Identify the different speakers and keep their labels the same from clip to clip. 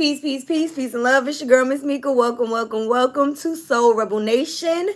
Speaker 1: Peace, peace, peace, peace, and love. It's your girl, Miss Mika. Welcome, welcome, welcome to Soul Rebel Nation,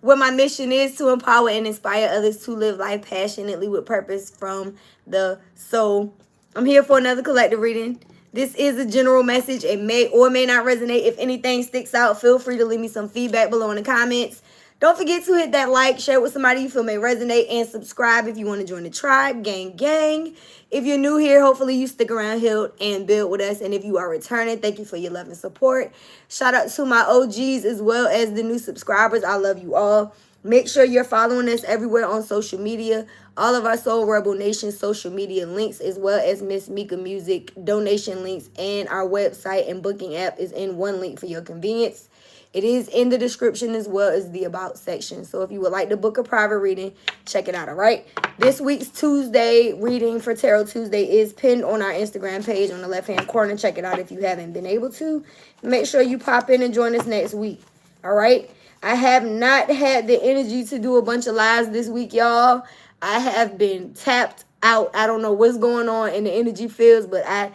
Speaker 1: where my mission is to empower and inspire others to live life passionately with purpose from the soul. I'm here for another collective reading. This is a general message. It may or may not resonate. If anything sticks out, feel free to leave me some feedback below in the comments. Don't forget to hit that like, share it with somebody you feel may resonate, and subscribe if you want to join the tribe. Gang, gang. If you're new here, hopefully you stick around here and build with us. And if you are returning, thank you for your love and support. Shout out to my OGs as well as the new subscribers. I love you all. Make sure you're following us everywhere on social media. All of our Soul Rebel Nation social media links, as well as Miss Mika Music donation links, and our website and booking app is in one link for your convenience. It is in the description as well as the About section. So if you would like to book a private reading, check it out, all right? This week's Tuesday reading for Tarot Tuesday is pinned on our Instagram page on the left-hand corner. Check it out if you haven't been able to. Make sure you pop in and join us next week, all right? I have not had the energy to do a bunch of lives this week, y'all. I have been tapped out. I don't know what's going on in the energy fields, but I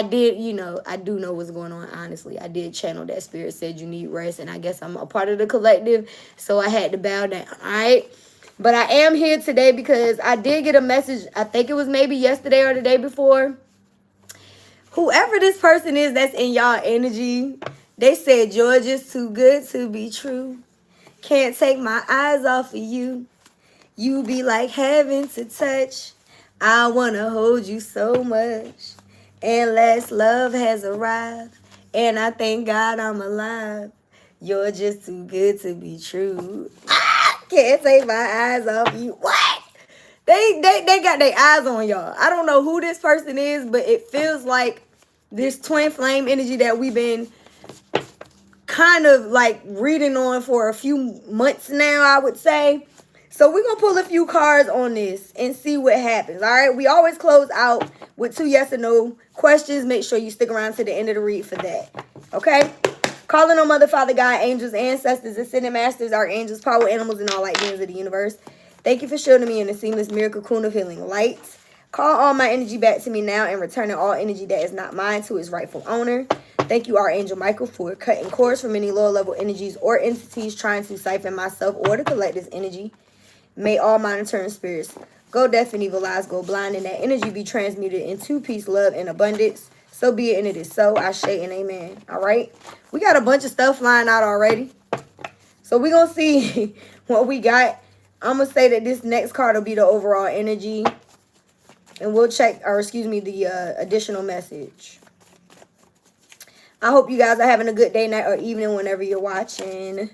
Speaker 1: did, I do know what's going on, honestly. I did channel that spirit said you need rest, and I guess I'm a part of the collective, so I had to bow down, all right? But I am here today because I did get a message, I think it was maybe yesterday or the day before. Whoever this person is that's in y'all energy, they said, "You're just too good to be true. Can't take my eyes off of you. You be like heaven to touch. I want to hold you so much. Endless love has arrived, and I thank God I'm alive. You're just too good to be true. Can't take my eyes off you." What? They got their eyes on y'all. I don't know who this person is, but it feels like this twin flame energy that we've been kind of like reading on for a few months now, I would say. So we're going to pull a few cards on this and see what happens, all right? We always close out with 2 yes or no questions. Make sure you stick around to the end of the read for that, okay? Calling on Mother, Father, God, angels, ancestors, ascended masters, archangels, power animals, and all light beings of the universe. Thank you for shielding me in the seamless miracle cocoon of healing light. Call all my energy back to me now and returning all energy that is not mine to its rightful owner. Thank you, Archangel Michael, for cutting cords from any lower-level energies or entities trying to siphon myself or the collective's energy. May all monitoring spirits go deaf and evil eyes go blind, and that energy be transmuted into peace, love, and abundance. So be it, and it is so. Ashe and amen. All right? We got a bunch of stuff flying out already. So we're going to see what we got. I'm going to say that this next card will be the overall energy. And we'll check, or excuse me, the additional message. I hope you guys are having a good day, night, or evening whenever you're watching.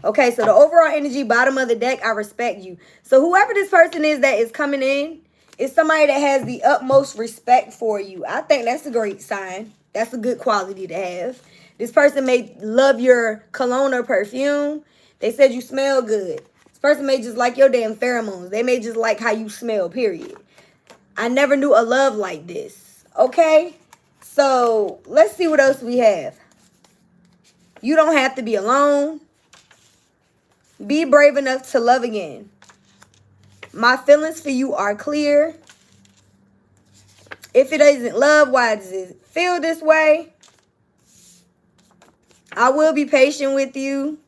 Speaker 1: Okay, so the overall energy, bottom of the deck, I respect you. So whoever this person is that is coming in is somebody that has the utmost respect for you. I think that's a great sign. That's a good quality to have. This person may love your cologne or perfume. They said you smell good. This person may just like your damn pheromones. They may just like how you smell, period. I never knew a love like this. Okay? So let's see what else we have. You don't have to be alone. Be brave enough to love again. My feelings for you are clear. If it isn't love, why does it feel this way? I will be patient with you.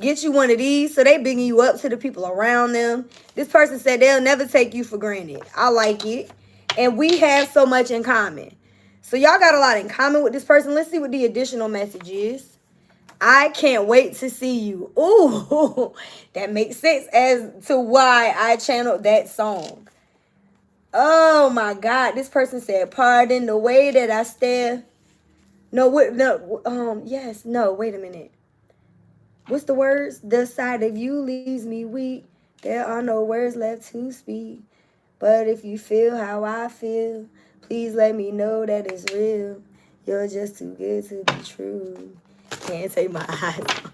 Speaker 1: Get you one of these. So they bigging you up to the people around them. This person said they'll never take you for granted. I like it. And we have so much in common. So y'all got a lot in common with this person. Let's see what the additional message is. I can't wait to see you. Ooh, that makes sense as to why I channeled that song. Oh my God. This person said, pardon the way that I stare. No, wait a minute. What's the words? The sight of you leaves me weak. There are no words left to speak. But if you feel how I feel, please let me know that it's real. You're just too good to be true. Can't take my eyes off.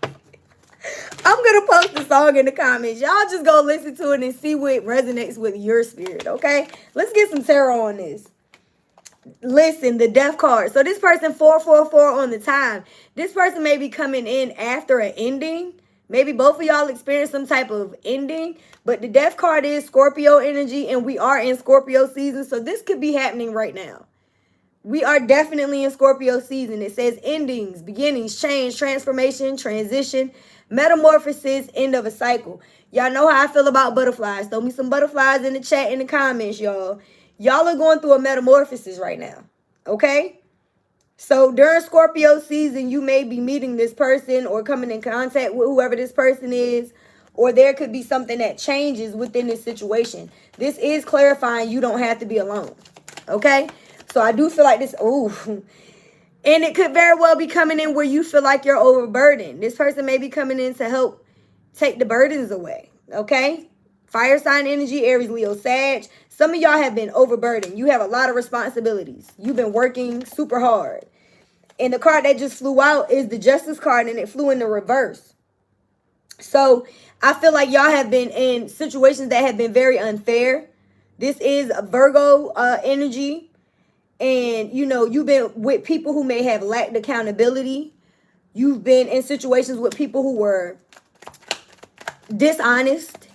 Speaker 1: I'm going to post the song in the comments. Y'all just go listen to it and see what resonates with your spirit, okay? Let's get some tarot on this. Listen, the death card. So this person, 444 on the time. This person may be coming in after an ending. Maybe both of y'all experience some type of ending. But the death card is Scorpio energy, and we are in Scorpio season. So this could be happening right now. We are definitely in Scorpio season. It says endings, beginnings, change, transformation, transition, metamorphosis, end of a cycle. Y'all know how I feel about butterflies. Throw me some butterflies in the chat, in the comments, y'all. Y'all are going through a metamorphosis right now. Okay? So during Scorpio season, you may be meeting this person or coming in contact with whoever this person is, or there could be something that changes within this situation. This is clarifying you don't have to be alone. Okay? So I do feel like this, ooh. And it could very well be coming in where you feel like you're overburdened. This person may be coming in to help take the burdens away. Okay? Fire sign energy, Aries, Leo, Sag. Some of y'all have been overburdened. You have a lot of responsibilities. You've been working super hard. And the card that just flew out is the Justice card, and it flew in the reverse. So I feel like y'all have been in situations that have been very unfair. This is a Virgo energy. And, you know, you've been with people who may have lacked accountability. You've been in situations with people who were dishonest.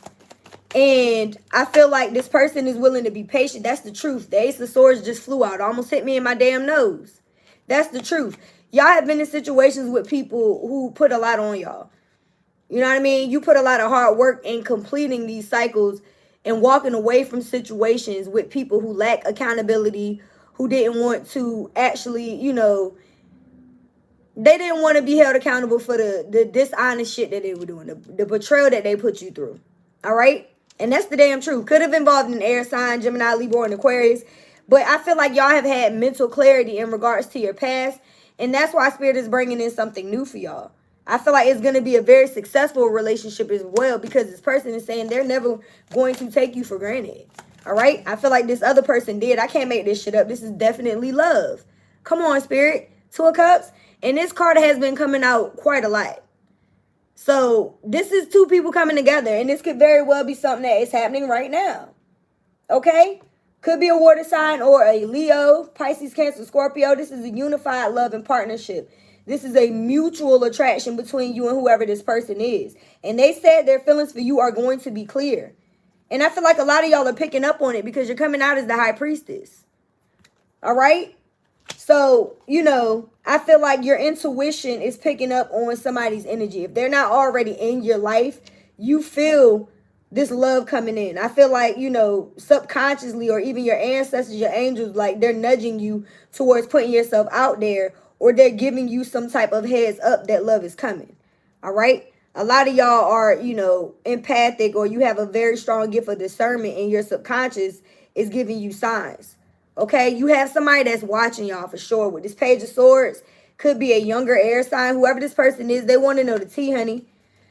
Speaker 1: And I feel like this person is willing to be patient. That's the truth. The Ace of Swords just flew out. Almost hit me in my damn nose. That's the truth. Y'all have been in situations with people who put a lot on y'all. You know what I mean? You put a lot of hard work in completing these cycles and walking away from situations with people who lack accountability, who didn't want to actually, you know, they didn't want to be held accountable for the dishonest shit that they were doing, the betrayal that they put you through. All right? And that's the damn truth. Could have involved an air sign, Gemini, Libra, and Aquarius. But I feel like y'all have had mental clarity in regards to your past. And that's why Spirit is bringing in something new for y'all. I feel like it's going to be a very successful relationship as well, because this person is saying they're never going to take you for granted. All right? I feel like this other person did. I can't make this shit up. This is definitely love. Come on, Spirit. Two of Cups. And this card has been coming out quite a lot. So this is two people coming together. And this could very well be something that is happening right now. Okay? Could be a water sign or a Leo, Pisces, Cancer, Scorpio. This is a unified love and partnership. This is a mutual attraction between you and whoever this person is. And they said their feelings for you are going to be clear. And I feel like a lot of y'all are picking up on it because you're coming out as the High Priestess. All right? So, you know, I feel like your intuition is picking up on somebody's energy. If they're not already in your life, you feel this love coming in. I feel like, you know, subconsciously, or even your ancestors, your angels, like they're nudging you towards putting yourself out there, or they're giving you some type of heads up that love is coming. All right? A lot of y'all are, you know, empathic, or you have a very strong gift of discernment, and your subconscious is giving you signs. Okay? You have somebody that's watching y'all for sure. With this Page of Swords, could be a younger air sign. Whoever this person is, they want to know the tea, honey.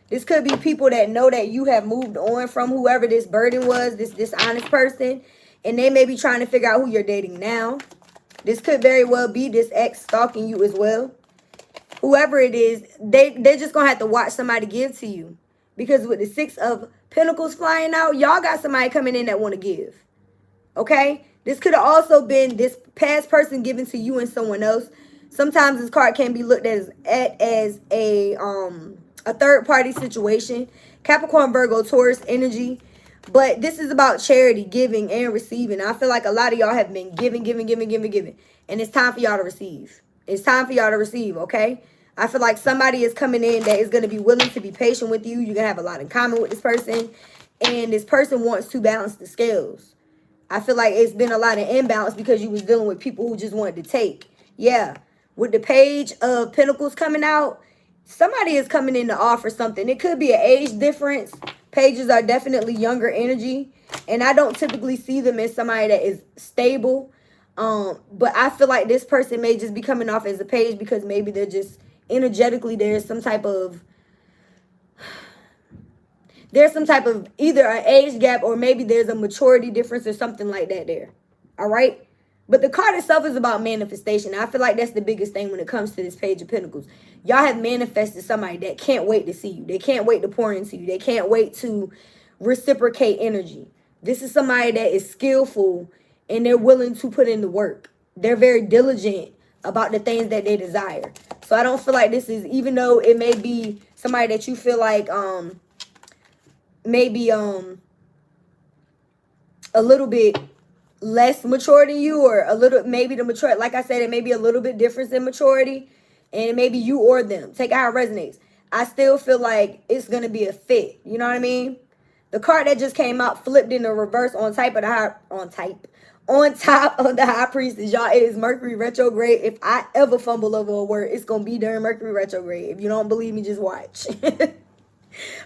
Speaker 1: This could be people that know that you have moved on from whoever this burden was, this dishonest person, and they may be trying to figure out who you're dating now. This could very well be this ex stalking you as well. Whoever it is, they're just going to have to watch somebody give to you. Because with the Six of Pentacles flying out, y'all got somebody coming in that want to give. Okay? This could have also been this past person giving to you and someone else. Sometimes this card can be looked at as a third-party situation. Capricorn, Virgo, Taurus energy. But this is about charity, giving, and receiving. I feel like a lot of y'all have been giving. And it's time for y'all to receive. It's time for y'all to receive, okay? I feel like somebody is coming in that is going to be willing to be patient with you. You're going to have a lot in common with this person. And this person wants to balance the scales. I feel like it's been a lot of imbalance because you was dealing with people who just wanted to take. Yeah. With the Page of Pentacles coming out, somebody is coming in to offer something. It could be an age difference. Pages are definitely younger energy. And I don't typically see them as somebody that is stable. But I feel like this person may just be coming off as a page because maybe they're just energetically there's some type of either an age gap, or maybe there's a maturity difference or something like that there. All right? But the card itself is about manifestation. I feel like that's the biggest thing when it comes to this Page of Pentacles. Y'all have manifested somebody that can't wait to see you. They can't wait to pour into you. They can't wait to reciprocate energy. This is somebody that is skillful and they're willing to put in the work. They're very diligent about the things that they desire. So I don't feel like this is, even though it may be somebody that you feel like maybe a little bit less mature than you, or a little, maybe the mature, like I said, it may be a little bit difference in maturity, and it may be you or them. Take it how it resonates. I still feel like it's gonna be a fit. You know what I mean? The card that just came out flipped in the reverse on top of the high priestess, y'all. It is Mercury retrograde. If I ever fumble over a word, it's gonna be during Mercury retrograde. If you don't believe me, just watch.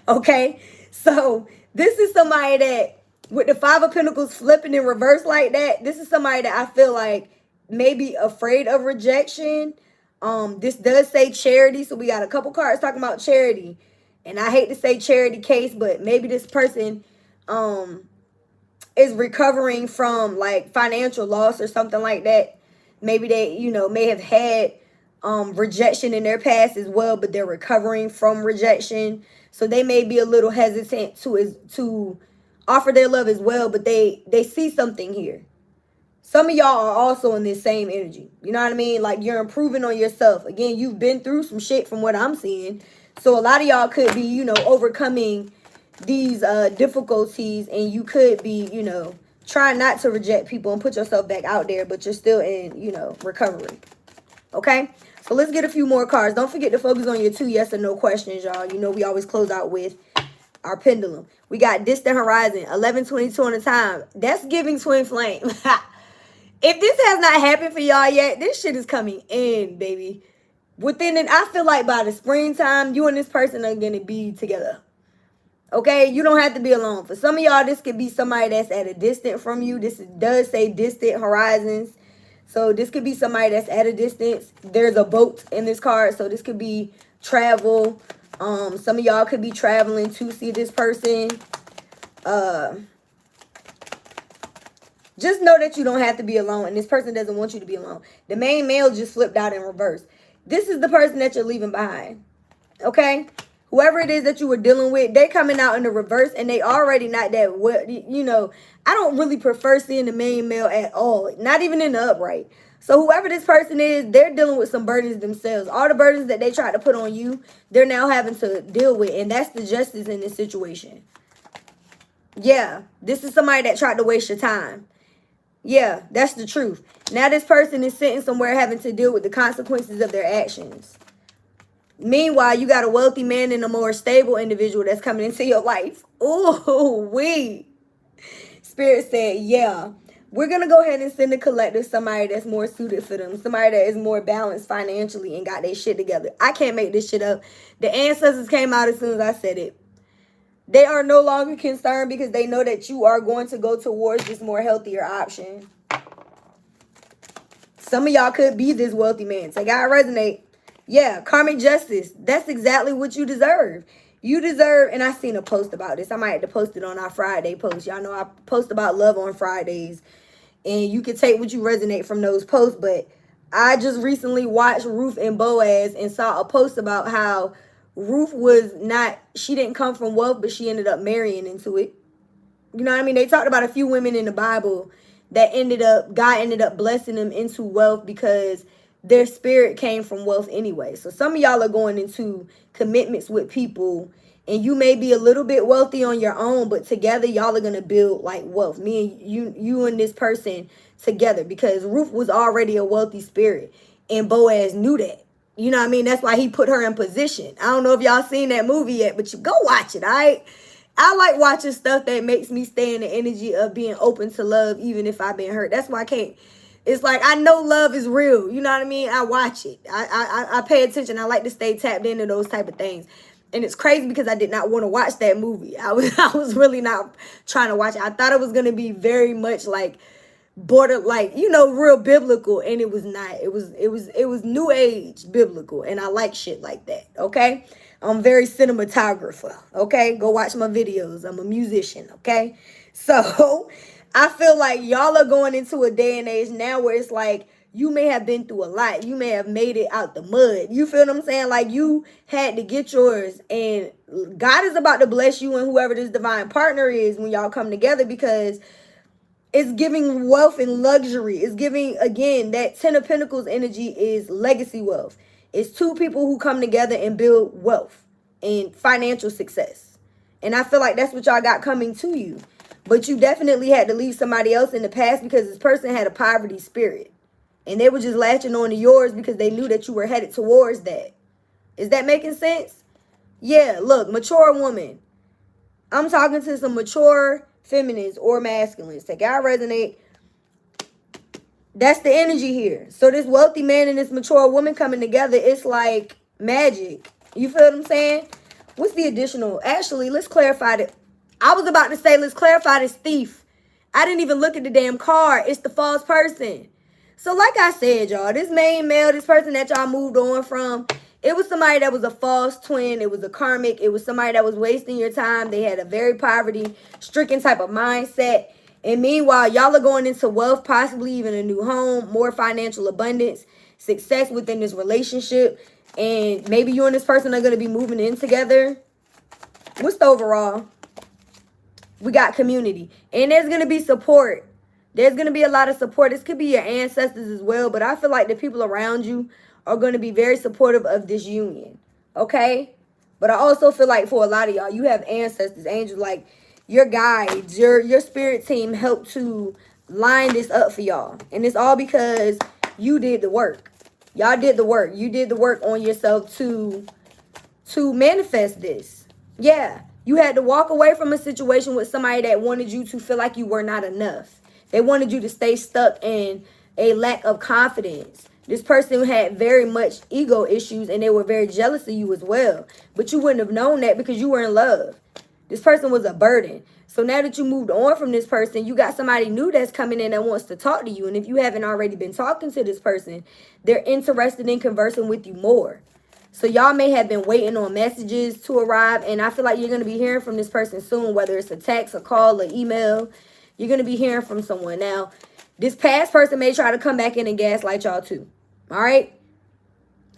Speaker 1: Okay, so this is somebody that, with the Five of Pentacles flipping in reverse like that, this is somebody that I feel like may be afraid of rejection. This does say charity, so we got a couple cards talking about charity. And I hate to say charity case, but maybe this person is recovering from like financial loss or something like that. Maybe they, may have had rejection in their past as well, but they're recovering from rejection. So they may be a little hesitant to offer their love as well, but they see something here. Some of y'all are also in this same energy. You know what I mean? Like, you're improving on yourself. Again, you've been through some shit from what I'm seeing. So a lot of y'all could be, overcoming these difficulties, and you could be, trying not to reject people and put yourself back out there, but you're still in, recovery. Okay? So let's get a few more cards. Don't forget to focus on your 2 yes or no questions, y'all. We always close out with our pendulum. We got distant horizon, 11:22 on the time. That's giving twin flame. If this has not happened for y'all yet, this shit is coming in, baby. I feel like by the springtime, you and this person are going to be together. Okay? You don't have to be alone. For some of y'all, this could be somebody that's at a distance from you. This does say distant horizons. So this could be somebody that's at a distance. There's a boat in this card, so this could be travel. Some of y'all could be traveling to see this person. Just know that you don't have to be alone, and this person doesn't want you to be alone. The main male just flipped out in reverse. This is the person that you're leaving behind. Okay? Whoever it is that you were dealing with, they're coming out in the reverse, and they already not that well. I don't really prefer seeing the main male at all, not even in the upright. So whoever this person is, they're dealing with some burdens themselves. All the burdens that they tried to put on you, they're now having to deal with, and that's the justice in this situation. Yeah, this is somebody that tried to waste your time. Yeah, that's the truth. Now this person is sitting somewhere having to deal with the consequences of their actions. Meanwhile, you got a wealthy man and a more stable individual that's coming into your life. Ooh, Spirit said, yeah. We're going to go ahead and send a collective somebody that's more suited for them. Somebody that is more balanced financially and got their shit together. I can't make this shit up. The ancestors came out as soon as I said it. They are no longer concerned because they know that you are going to go towards this more healthier option. Some of y'all could be this wealthy man. So gotta resonate. Yeah, karmic justice. That's exactly what you deserve. You deserve, and I seen a post about this. I might have to post it on our Friday post. Y'all know I post about love on Fridays. And you can take what you resonate from those posts. But I just recently watched Ruth and Boaz and saw a post about how Ruth she didn't come from wealth, but she ended up marrying into it. You know what I mean? They talked about a few women in the Bible that God ended up blessing them into wealth because their spirit came from wealth anyway. So some of y'all are going into commitments with people, and you may be a little bit wealthy on your own, but together y'all are going to build like wealth. Me and you and this person together, because Ruth was already a wealthy spirit and Boaz knew that. You know what I mean? That's why he put her in position. I don't know if y'all seen that movie yet, but you go watch it, all right? I like watching stuff that makes me stay in the energy of being open to love, even if I've been hurt. That's why I can't. It's like, I know love is real. You know what I mean? I watch it. I pay attention. I like to stay tapped into those type of things. And it's crazy because I did not want to watch that movie. I was really not trying to watch it. I thought it was going to be very much like real biblical, and it was not. It was new age biblical, and I like shit like that. Okay, I'm very cinematographer. Okay, go watch my videos. I'm a musician. Okay, so I feel like y'all are going into a day and age now where it's like you may have been through a lot. You may have made it out the mud. You feel what I'm saying? Like, you had to get yours, and God is about to bless you and whoever this divine partner is when y'all come together, because it's giving wealth and luxury. It's giving, again, that 10 of Pentacles energy is legacy wealth. It's two people who come together and build wealth and financial success. And I feel like that's what y'all got coming to you. But you definitely had to leave somebody else in the past because this person had a poverty spirit. And they were just latching on to yours because they knew that you were headed towards that. Is that making sense? Yeah, look, mature woman. I'm talking to some mature feminines or masculines. Take out resonate. That's the energy here. So this wealthy man and this mature woman coming together, it's like magic. You feel what I'm saying? What's the additional? Actually, let's clarify that. I was about to say, let's clarify this thief. I didn't even look at the damn card. It's the false person. So like I said, y'all, this main male, this person that y'all moved on from, it was somebody that was a false twin. It was a karmic. It was somebody that was wasting your time. They had a very poverty-stricken type of mindset. And meanwhile, y'all are going into wealth, possibly even a new home, more financial abundance, success within this relationship. And maybe you and this person are going to be moving in together. What's the overall? We got community. And there's going to be support. There's going to be a lot of support. This could be your ancestors as well. But I feel like the people around you are going to be very supportive of this union. Okay? But I also feel like for a lot of y'all, you have ancestors, angels, like your guides, your spirit team helped to line this up for y'all. And it's all because you did the work. Y'all did the work. You did the work on yourself to manifest this. Yeah. You had to walk away from a situation with somebody that wanted you to feel like you were not enough. They wanted you to stay stuck in a lack of confidence. This person had very much ego issues and they were very jealous of you as well. But you wouldn't have known that because you were in love. This person was a burden. So now that you moved on from this person, you got somebody new that's coming in that wants to talk to you. And if you haven't already been talking to this person, they're interested in conversing with you more. So y'all may have been waiting on messages to arrive. And I feel like you're going to be hearing from this person soon, whether it's a text, a call, or email. You're going to be hearing from someone. Now, this past person may try to come back in and gaslight y'all too. All right?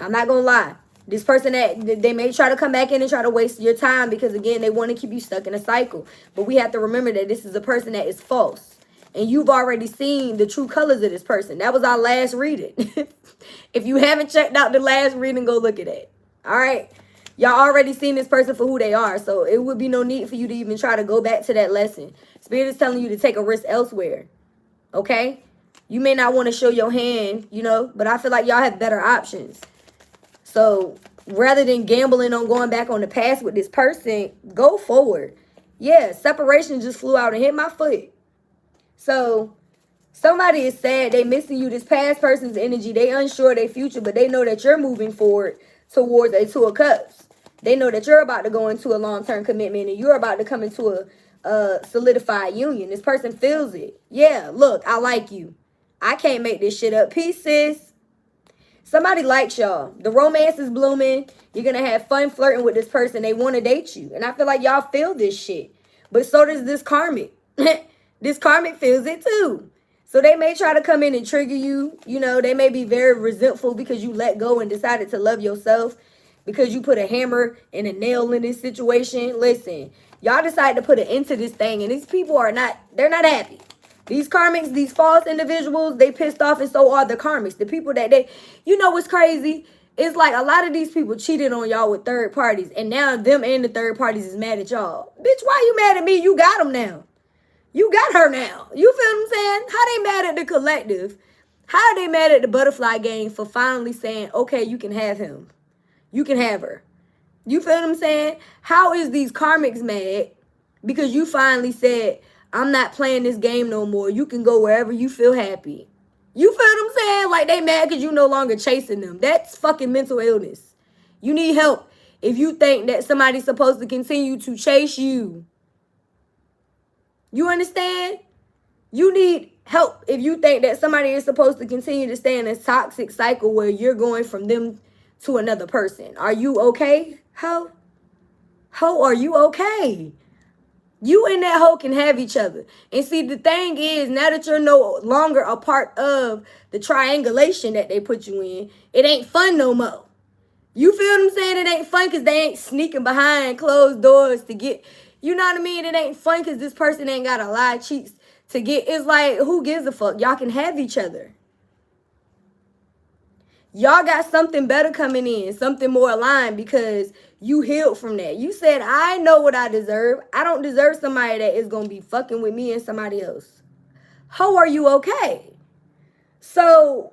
Speaker 1: I'm not going to lie. This person, that they may try to come back in and try to waste your time because, again, they want to keep you stuck in a cycle. But we have to remember that this is a person that is false. And you've already seen the true colors of this person. That was our last reading. If you haven't checked out the last reading, go look at it. All right? Y'all already seen this person for who they are. So it would be no need for you to even try to go back to that lesson. Spirit is telling you to take a risk elsewhere. Okay? You may not want to show your hand, you know, but I feel like y'all have better options. So rather than gambling on going back on the past with this person, go forward. Yeah, separation just flew out and hit my foot. So somebody is sad. They missing you. This past person's energy. They unsure their future, but they know that you're moving forward towards a Two of Cups. They know that you're about to go into a long-term commitment and you're about to come into a solidified union. This person feels it. Yeah, look, I like you. I can't make this shit up. Peace, sis. Somebody likes y'all. The romance is blooming. You're going to have fun flirting with this person. They want to date you. And I feel like y'all feel this shit. But so does this karmic. This karmic feels it too. So they may try to come in and trigger you. You know, they may be very resentful because you let go and decided to love yourself. Because you put a hammer and a nail in this situation. Listen, y'all decided to put an end to this thing. And these people are not, they're not happy. These karmics, these false individuals, they pissed off, and so are the karmics. The people that you know what's crazy? It's like a lot of these people cheated on y'all with third parties, and now them and the third parties is mad at y'all. Bitch, why you mad at me? You got them now. You got her now. You feel what I'm saying? How they mad at the collective? How are they mad at the butterfly gang for finally saying, okay, you can have him. You can have her. You feel what I'm saying? How is these karmics mad because you finally said, I'm not playing this game no more. You can go wherever you feel happy. You feel what I'm saying? Like they mad because you no longer chasing them. That's fucking mental illness. You need help if you think that somebody's supposed to continue to chase you. You understand? You need help if you think that somebody is supposed to continue to stay in this toxic cycle where you're going from them to another person. Are you okay, ho? Ho, are you okay? You and that hoe can have each other. And see, the thing is, now that you're no longer a part of the triangulation that they put you in, it ain't fun no more. You feel what I'm saying? It ain't fun because they ain't sneaking behind closed doors to get, you know what I mean? It ain't fun because this person ain't got a lot of cheeks to get. It's like, who gives a fuck? Y'all can have each other. Y'all got something better coming in, something more aligned, because you healed from that. You said, I know what I deserve. I don't deserve somebody that is going to be fucking with me and somebody else. How are you okay? So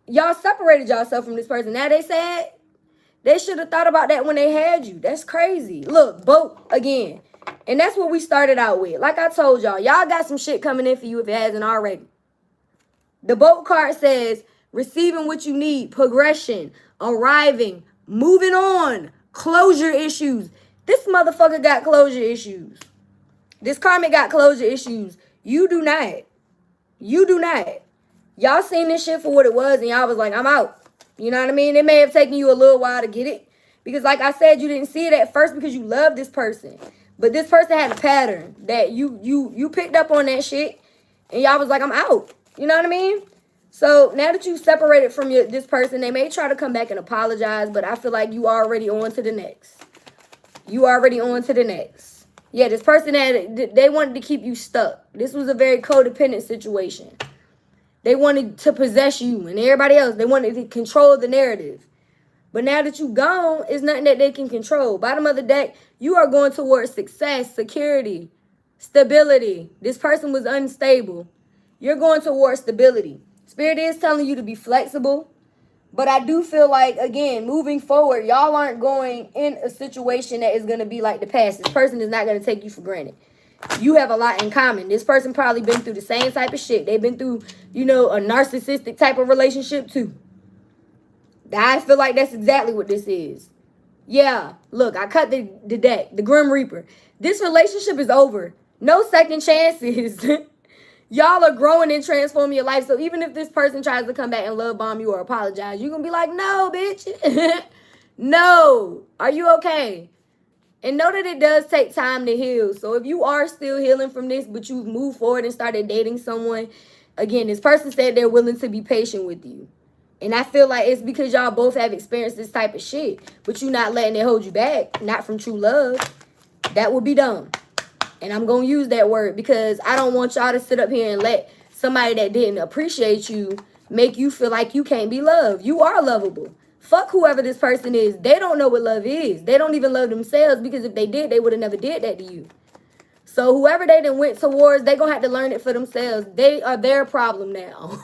Speaker 1: y'all separated yourself from this person. Now they sad. They should have thought about that when they had you. That's crazy. Look, boat again. And that's what we started out with. Like I told y'all got some shit coming in for you if it hasn't already. The boat card says receiving what you need, progression, arriving, moving on, closure issues. This motherfucker got closure issues. This karmic got closure issues. You do not. You do not. Y'all seen this shit for what it was, and y'all was like, I'm out. You know what I mean? It may have taken you a little while to get it. Because like I said, you didn't see it at first because you love this person. But this person had a pattern that you picked up on that shit. And y'all was like, I'm out. You know what I mean? So now that you separated from this person, they may try to come back and apologize. But I feel like you already on to the next. You already on to the next. Yeah, this person, they wanted to keep you stuck. This was a very codependent situation. They wanted to possess you and everybody else. They wanted to control the narrative. But now that you gone, it's nothing that they can control. Bottom of the deck, you are going towards success, security, stability. This person was unstable. You're going towards stability. Spirit is telling you to be flexible. But I do feel like, again, moving forward, y'all aren't going in a situation that is going to be like the past. This person is not going to take you for granted. You have a lot in common. This person probably been through the same type of shit. They've been through, you know, a narcissistic type of relationship too. I feel like that's exactly what this is. Yeah, look, I cut the deck, the Grim Reaper. This relationship is over. No second chances. Y'all are growing and transforming your life. So even if this person tries to come back and love bomb you or apologize, you're going to be like, no, bitch. No. Are you okay? And know that it does take time to heal. So if you are still healing from this, but you've moved forward and started dating someone, again, this person said they're willing to be patient with you. And I feel like it's because y'all both have experienced this type of shit, but you're not letting it hold you back, not from true love. That would be dumb. And I'm going to use that word because I don't want y'all to sit up here and let somebody that didn't appreciate you make you feel like you can't be loved. You are lovable. Fuck whoever this person is. They don't know what love is. They don't even love themselves because if they did, they would have never did that to you. So whoever they done went towards, they going to have to learn it for themselves. They are their problem now.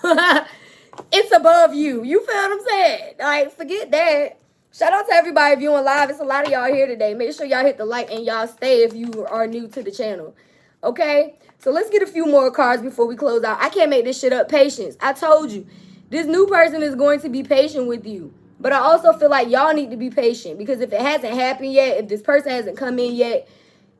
Speaker 1: It's above you. You feel what I'm saying? Like, forget that. Shout out to everybody viewing live. It's a lot of y'all here today. Make sure y'all hit the like and y'all stay if you are new to the channel. Okay? So let's get a few more cards before we close out. I can't make this shit up. Patience. I told you. This new person is going to be patient with you. But I also feel like y'all need to be patient because if it hasn't happened yet, if this person hasn't come in yet,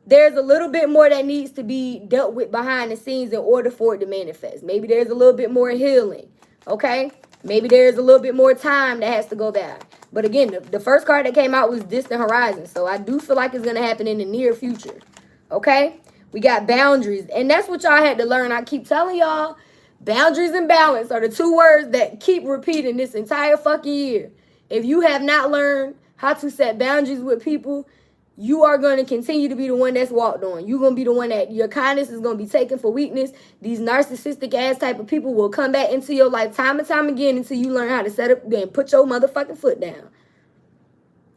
Speaker 1: there's a little bit more that needs to be dealt with behind the scenes in order for it to manifest. Maybe there's a little bit more healing. Okay? Maybe there's a little bit more time that has to go by. But again, the first card that came out was Distant Horizon. So I do feel like it's going to happen in the near future. Okay? We got boundaries. And that's what y'all had to learn. I keep telling y'all, boundaries and balance are the two words that keep repeating this entire fucking year. If you have not learned how to set boundaries with people, you are going to continue to be the one that's walked on. You're going to be the one that your kindness is going to be taken for weakness. These narcissistic ass type of people will come back into your life time and time again until you learn how to set up and put your motherfucking foot down.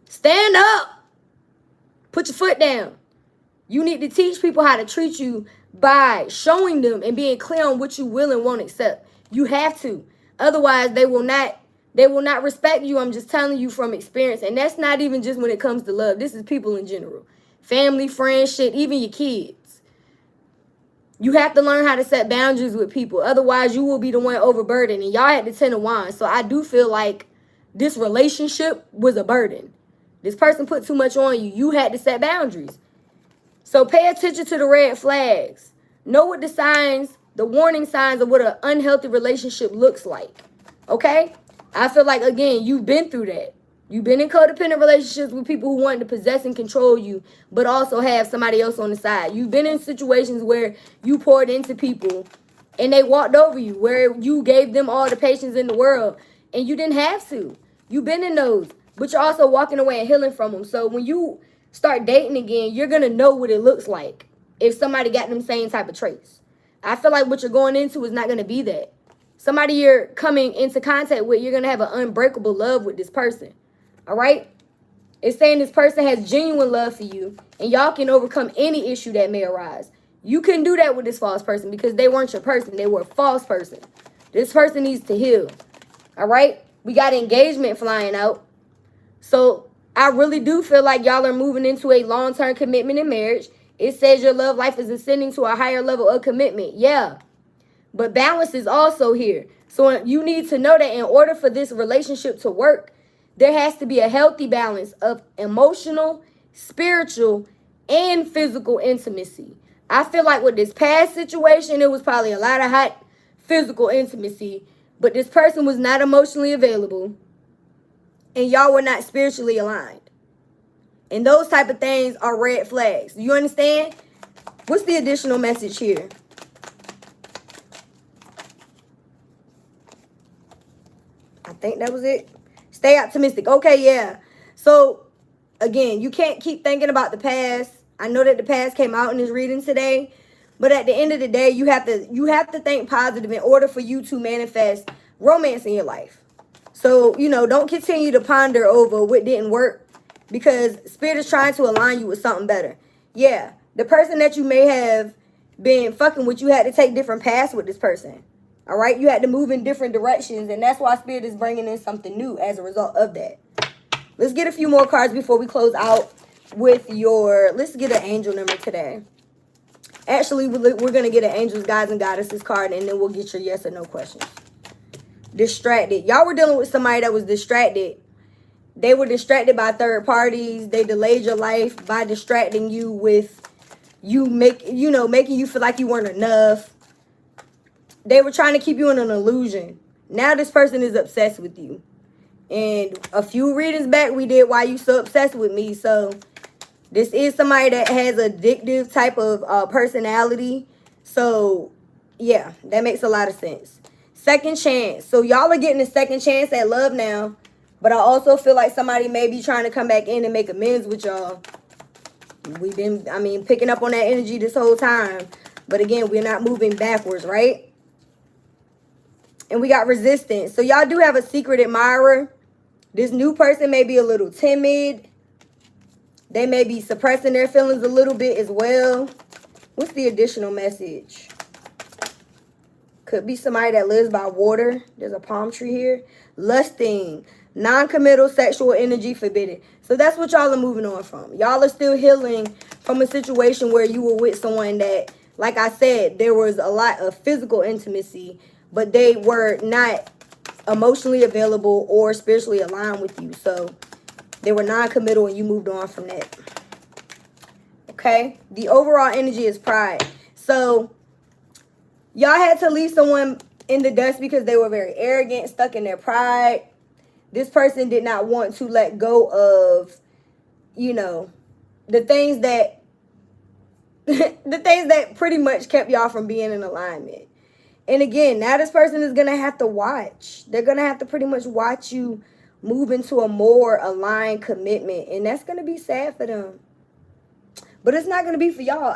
Speaker 1: Stand up. Put your foot down. You need to teach people how to treat you by showing them and being clear on what you will and won't accept. You have to. Otherwise, they will not respect you. I'm just telling you from experience. And that's not even just when it comes to love. This is people in general. Family, friends, shit, even your kids. You have to learn how to set boundaries with people. Otherwise, you will be the one overburdened. And y'all had the 10 of Wands. So I do feel like this relationship was a burden. This person put too much on you. You had to set boundaries. So pay attention to the red flags. Know what the signs, the warning signs of what an unhealthy relationship looks like. Okay? I feel like, again, you've been through that. You've been in codependent relationships with people who wanted to possess and control you, but also have somebody else on the side. You've been in situations where you poured into people and they walked over you, where you gave them all the patience in the world and you didn't have to. You've been in those, but you're also walking away and healing from them. So when you start dating again, you're going to know what it looks like if somebody got them same type of traits. I feel like what you're going into is not going to be that. somebody you're coming into contact with, you're going to have an unbreakable love with this person. All right? It's saying this person has genuine love for you, and y'all can overcome any issue that may arise. You couldn't do that with this false person because they weren't your person. They were a false person. This person needs to heal. All right? We got engagement flying out. So I really do feel like y'all are moving into a long-term commitment in marriage. It says your love life is ascending to a higher level of commitment. Yeah. But balance is also here. So you need to know that in order for this relationship to work, there has to be a healthy balance of emotional, spiritual, and physical intimacy. I feel like with this past situation, it was probably a lot of hot physical intimacy, but this person was not emotionally available, and y'all were not spiritually aligned. And those type of things are red flags. Do you understand? What's the additional message here? I think that was it. Stay optimistic. Okay, yeah. So, again, you can't keep thinking about the past. I know that the past came out in this reading today. But at the end of the day, you have to think positive in order for you to manifest romance in your life. So, don't continue to ponder over what didn't work, because Spirit is trying to align you with something better. Yeah, the person that you may have been fucking with, you had to take different paths with this person. All right, you had to move in different directions, and that's why Spirit is bringing in something new as a result of that. Let's get a few more cards before we close out with let's get an angel number today. Actually, we're going to get an angels, guides, and goddesses card, and then we'll get your yes or no questions. Distracted. Y'all were dealing with somebody that was distracted. They were distracted by third parties. They delayed your life by distracting you with making you feel like you weren't enough. They were trying to keep you in an illusion. Now this person is obsessed with you. And a few readings back, we did Why You So Obsessed With Me. So this is somebody that has addictive type of personality. So, yeah, that makes a lot of sense. Second chance. So y'all are getting a second chance at love now. But I also feel like somebody may be trying to come back in and make amends with y'all. We've been, picking up on that energy this whole time. But again, we're not moving backwards, right? And we got resistance. So y'all do have a secret admirer. This new person may be a little timid. They may be suppressing their feelings a little bit as well. What's the additional message? Could be somebody that lives by water. There's a palm tree here. Lusting. Non-committal sexual energy forbidden. So that's what y'all are moving on from. Y'all are still healing from a situation where you were with someone that, like I said, there was a lot of physical intimacy, but they were not emotionally available or spiritually aligned with you. So they were non-committal and you moved on from that. Okay? The overall energy is pride. So y'all had to leave someone in the dust because they were very arrogant, stuck in their pride. This person did not want to let go of, the things that pretty much kept y'all from being in alignment. And again, now this person is going to have to watch. They're going to have to pretty much watch you move into a more aligned commitment. And that's going to be sad for them. But it's not going to be for y'all.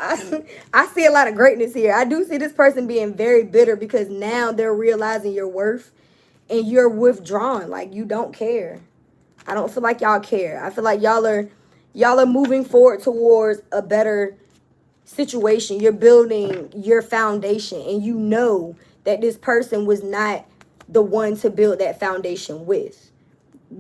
Speaker 1: I see a lot of greatness here. I do see this person being very bitter because now they're realizing your worth and you're withdrawn. Like, you don't care. I don't feel like y'all care. I feel like y'all are moving forward towards a better situation. You're building your foundation, and you know that this person was not the one to build that foundation with.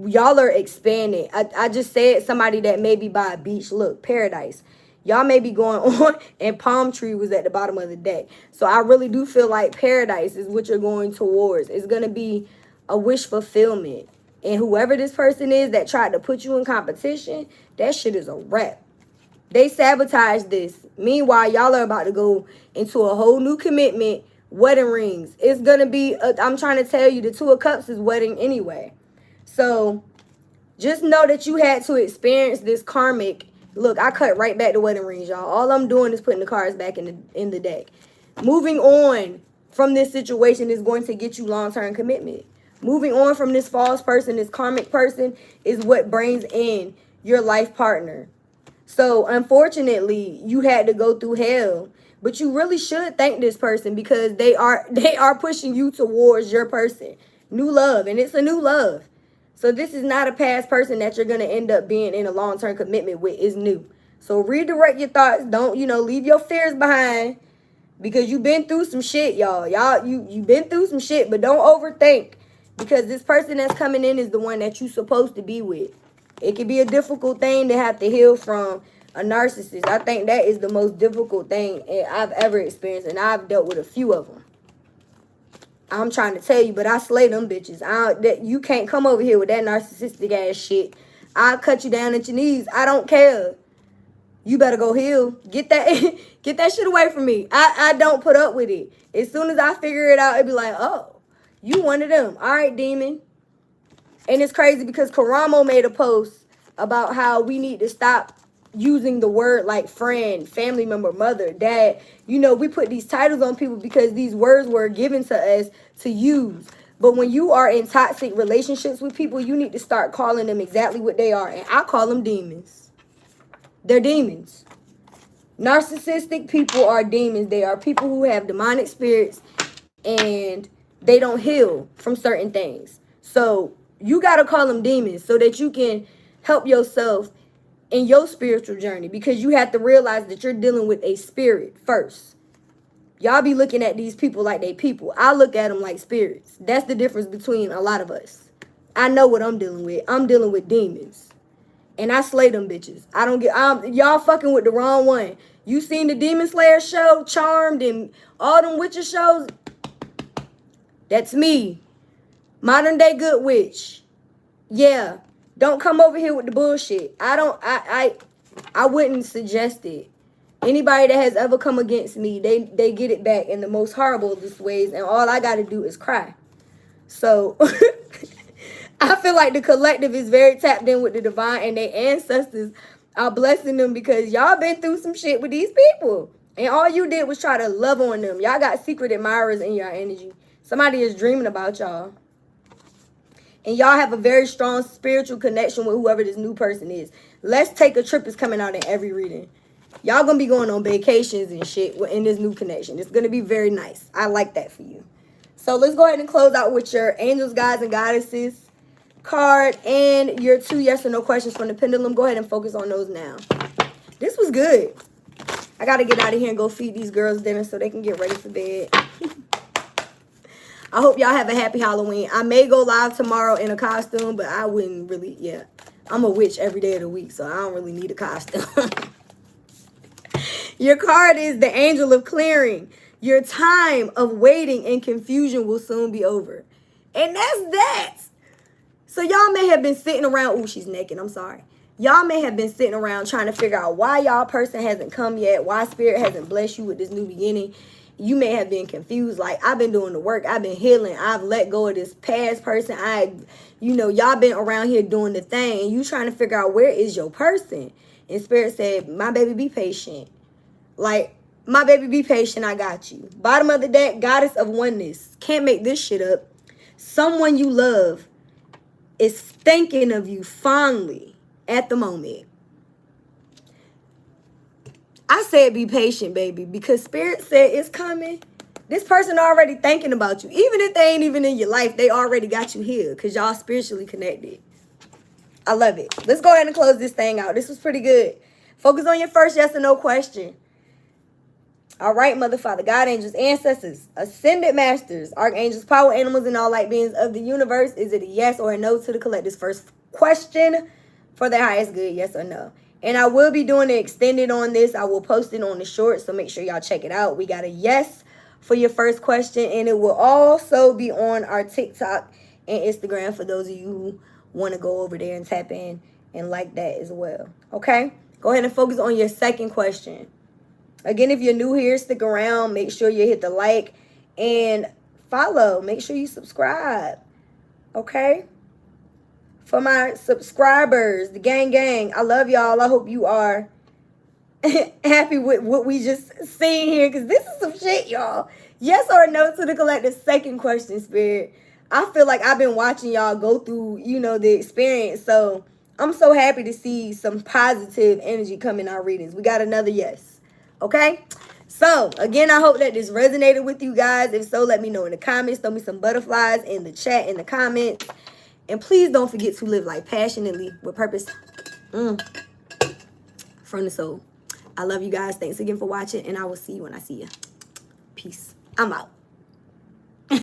Speaker 1: Y'all are expanding. I just said somebody that may be by a beach. Look, paradise. Y'all may be going on, and palm tree was at the bottom of the deck. So I really do feel like paradise is what you're going towards. It's going to be a wish fulfillment. And whoever this person is that tried to put you in competition, that shit is a wrap. They sabotaged this. Meanwhile, y'all are about to go into a whole new commitment, wedding rings. It's going to be, I'm trying to tell you, the Two of Cups is wedding anyway. So just know that you had to experience this karmic. Look, I cut right back to wedding rings, y'all. All I'm doing is putting the cards back in the deck. Moving on from this situation is going to get you long-term commitment. Moving on from this false person, this karmic person, is what brings in your life partner. So, unfortunately, you had to go through hell. But you really should thank this person because they are pushing you towards your person. New love, and it's a new love. So this is not a past person that you're going to end up being in a long-term commitment with. It's new. So redirect your thoughts. Don't, leave your fears behind because you've been through some shit, y'all. You've been through some shit, but don't overthink because this person that's coming in is the one that you're supposed to be with. It can be a difficult thing to have to heal from a narcissist. I think that is the most difficult thing I've ever experienced, and I've dealt with a few of them. I'm trying to tell you, but I slay them bitches. You can't come over here with that narcissistic ass shit. I'll cut you down at your knees. I don't care. You better go heal. Get that get that shit away from me. I don't put up with it. As soon as I figure it out, it'd be like, oh, you one of them. All right, demon. And it's crazy because 𝓻𝓮 made a post about how we need to stop using the word like friend, family member, mother, dad. We put these titles on people because these words were given to us to use. But when you are in toxic relationships with people, you need to start calling them exactly what they are. And I call them demons. They're demons. Narcissistic people are demons. They are people who have demonic spirits and they don't heal from certain things. So you got to call them demons so that you can help yourself in your spiritual journey, because you have to realize that you're dealing with a spirit first. Y'all be looking at these people like they people. I look at them like spirits. That's the difference between a lot of us. I know what I'm dealing with. I'm dealing with demons. And I slay them bitches. Y'all fucking with the wrong one. You seen the Demon Slayer show, Charmed, and all them witches shows? That's me. Modern day good witch. Yeah. Don't come over here with the bullshit. I wouldn't suggest it. Anybody that has ever come against me, they get it back in the most horrible of ways, and all I got to do is cry. So I feel like the collective is very tapped in with the divine, and their ancestors are blessing them because y'all been through some shit with these people. And all you did was try to love on them. Y'all got secret admirers in your energy. Somebody is dreaming about y'all. And y'all have a very strong spiritual connection with whoever this new person is. Let's Take a Trip is coming out in every reading. Y'all gonna be going on vacations and shit in this new connection. It's gonna be very nice. I like that for you. So let's go ahead and close out with your angels, guides, and goddesses card and your 2 yes or no questions from the pendulum. Go ahead and focus on those now. This was good. I gotta get out of here and go feed these girls dinner so they can get ready for bed. I hope y'all have a happy Halloween. I may go live tomorrow in a costume, but I wouldn't really, yeah. I'm a witch every day of the week, so I don't really need a costume. Your card is the Angel of Clearing. Your time of waiting and confusion will soon be over. And that's that. So y'all may have been sitting around. Ooh, she's naked. I'm sorry. Y'all may have been sitting around trying to figure out why y'all person hasn't come yet, why spirit hasn't blessed you with this new beginning. You may have been confused. Like, I've been doing the work. I've been healing. I've let go of this past person. Y'all been around here doing the thing. And you trying to figure out where is your person. And spirit said, my baby, be patient. Like, my baby, be patient. I got you. Bottom of the deck, Goddess of Oneness. Can't make this shit up. Someone you love is thinking of you fondly at the moment. I said be patient, baby, because Spirit said it's coming. This person already thinking about you. Even if they ain't even in your life, they already got you here because y'all spiritually connected. I love it. Let's go ahead and close this thing out. This was pretty good. Focus on your first yes or no question. All right, Mother, Father, God, angels, ancestors, ascended masters, archangels, power animals, and all light beings of the universe. Is it a yes or a no to the collective's first question for the highest good, yes or no? And I will be doing the extended on this. I will post it on the short, so make sure y'all check it out. We got a yes for your first question, and it will also be on our TikTok and Instagram for those of you who want to go over there and tap in and like that as well. Okay? Go ahead and focus on your second question. Again, if you're new here, stick around. Make sure you hit the like and follow. Make sure you subscribe. Okay? For my subscribers, the gang, I love y'all. I hope you are happy with what we just seen here, because this is some shit, y'all. Yes or no to the collective second question, Spirit. I feel like I've been watching y'all go through, the experience. So I'm so happy to see some positive energy come in our readings. We got another yes. Okay? So So, again, I hope that this resonated with you guys. If so, let me know in the comments. Throw me some butterflies in the chat, in the comments. And please don't forget to live life passionately with purpose from the soul. I love you guys. Thanks again for watching, and I will see you when I see you. Peace. I'm out.